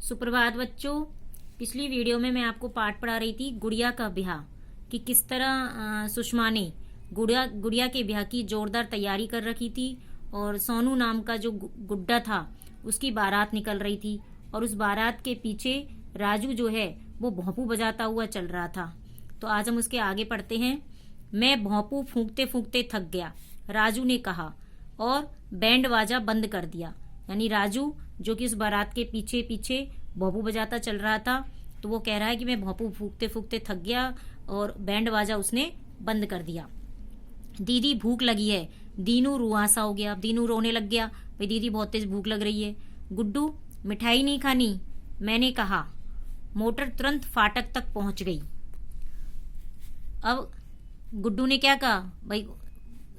सुप्रभात बच्चों। पिछली वीडियो में मैं आपको पाठ पढ़ा रही थी गुड़िया का ब्याह, कि किस तरह सुषमा ने गुड़िया के ब्याह की जोरदार तैयारी कर रखी थी। और सोनू नाम का जो गुड्डा था उसकी बारात निकल रही थी, और उस बारात के पीछे राजू जो है वो भोंपू बजाता हुआ चल रहा था। तो आज हम उसके आगे पढ़ते हैं। मैं भोंपू फूंकते फूंकते थक गया, राजू ने कहा, और बैंड बाजा बंद कर दिया। यानी राजू जो कि उस बारात के पीछे पीछे भोंपू बजाता चल रहा था, तो वो कह रहा है कि मैं भोंपू फूंकते फूंकते थक गया और बैंड बाजा उसने बंद कर दिया। दीदी भूख लगी है। दीनू रुआसा हो गया, दीनू रोने लग गया, भाई दीदी बहुत तेज भूख लग रही है। गुड्डू मिठाई नहीं खानी, मैंने कहा। मोटर तुरंत फाटक तक पहुंच गई। अब गुड्डू ने क्या कहा, भाई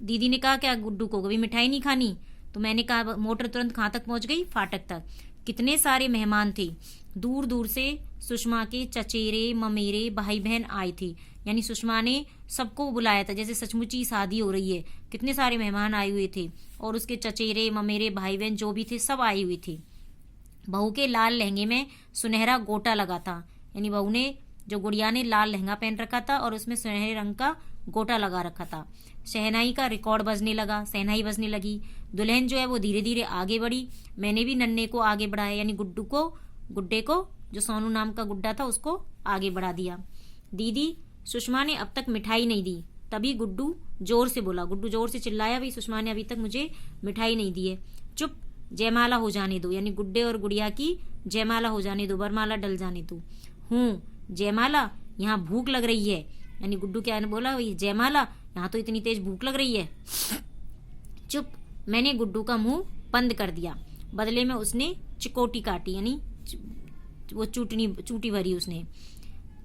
दीदी ने कहा क्या गुड्डू को, भाई मिठाई नहीं खानी, तो मैंने कहा मोटर तुरंत कहाँ तक पहुंच गई, फाटक तक। कितने सारे मेहमान थे, दूर दूर से सुषमा के चचेरे ममेरे भाई बहन आए थे। यानी सुषमा ने सबको बुलाया था, जैसे सचमुच ही शादी हो रही है। कितने सारे मेहमान आए हुए थे, और उसके चचेरे ममेरे भाई बहन जो भी थे सब आए हुए थे। बहू के लाल लहंगे में सुनहरा गोटा लगा था। यानी बहू ने, जो गुड़िया ने, लाल लहंगा पहन रखा था और उसमें सुनहरे रंग का गोटा लगा रखा था। शहनाई का रिकॉर्ड बजने लगा, शहनाई बजने लगी। दुल्हन जो है वो धीरे धीरे आगे बढ़ी। मैंने भी नन्हे को आगे बढ़ाया, यानी गुड्डे को, जो सोनू नाम का गुड्डा था, उसको आगे बढ़ा दिया। दीदी सुषमा ने अब तक मिठाई नहीं दी। तभी गुड्डू जोर से बोला, गुड्डू जोर से चिल्लाया, भाई सुषमा ने अभी तक मुझे मिठाई नहीं दी है। चुप, जयमाला हो जाने दो। यानी गुड्डे और गुड़िया की जयमाला हो जाने दो, वरमाला डल जाने दो। जयमाला, यहाँ भूख लग रही है। यानी गुड्डू क्या ने बोला, जयमाला, यहाँ तो इतनी तेज भूख लग रही है। चुप, मैंने गुड्डू का मुंह बंद कर दिया। बदले में उसने चिकोटी काटी, यानी वो चूटी भरी उसने।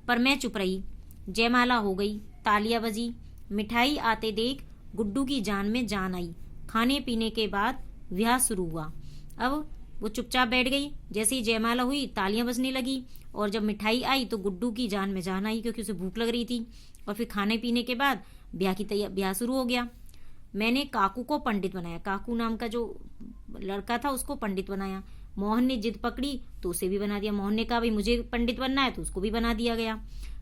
पर मैं चुप रही। जयमाला हो गई, तालियां बजी। मिठाई आते देख गुड्डू की जान में जान आई। खाने पीने के बाद ब्याह शुरू हुआ। अब वो चुपचाप बैठ गई। जैसे ही जयमाला हुई तालियां बजने लगी, और जब मिठाई आई तो गुड्डू की जान में जान आई, क्योंकि उसे भूख लग रही थी। और फिर खाने पीने के बाद ब्याह शुरू हो गया। मैंने काकू को पंडित बनाया। काकू नाम का जो लड़का था उसको पंडित बनाया। मोहन ने जिद पकड़ी तो उसे भी बना दिया। मोहन ने कहा भाई मुझे पंडित बनना है, तो उसको भी बना दिया गया।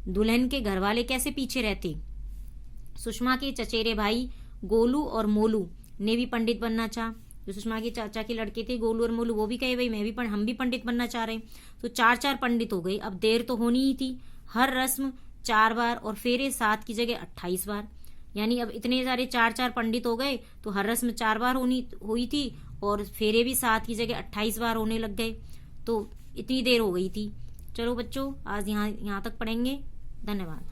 दुल्हन के घर वाले कैसे पीछे रहते। सुषमा के चचेरे भाई गोलू और मोलू ने भी पंडित बनना चाहा। जो सुषमा के चाचा के लड़के थे गोलू और मोलू, वो भी कहे भाई हम भी पंडित बनना चाह रहे हैं। तो 4 पंडित हो गए। अब देर तो होनी ही थी। हर रस्म 4 बार और फेरे 7 की जगह 28 बार। यानी अब इतने सारे 4 पंडित हो गए, तो हर रस्म 4 बार हुई थी, और फेरे भी 7 की जगह 28 बार होने लग गए। तो इतनी देर हो गई थी। चलो बच्चों, आज यहाँ तक पढ़ेंगे। धन्यवाद।